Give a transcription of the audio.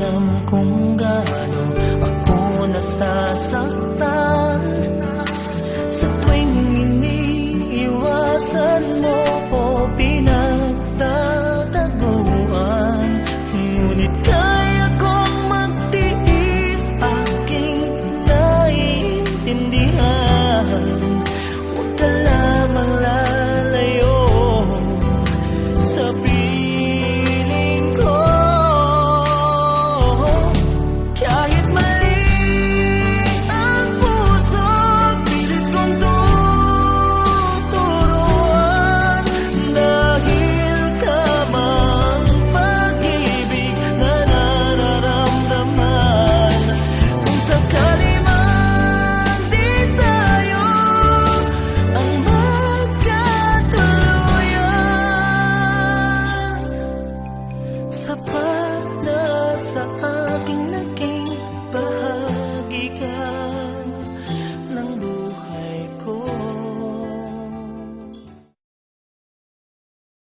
alam kung gaano ako nasasaktan sa tuwing iniiwasan mo o pinagtataguan. Ngunit kaya kong magtiis, aking naiintindihan. Huwag ka lamang lalayo sa piling ko. Kahit mali ang puso, pilit kong tuturuan. Dahil tama ang pag-ibig na nararamdaman. Kung sakali man di tayo ang magkatuluyan, sapat na sa aking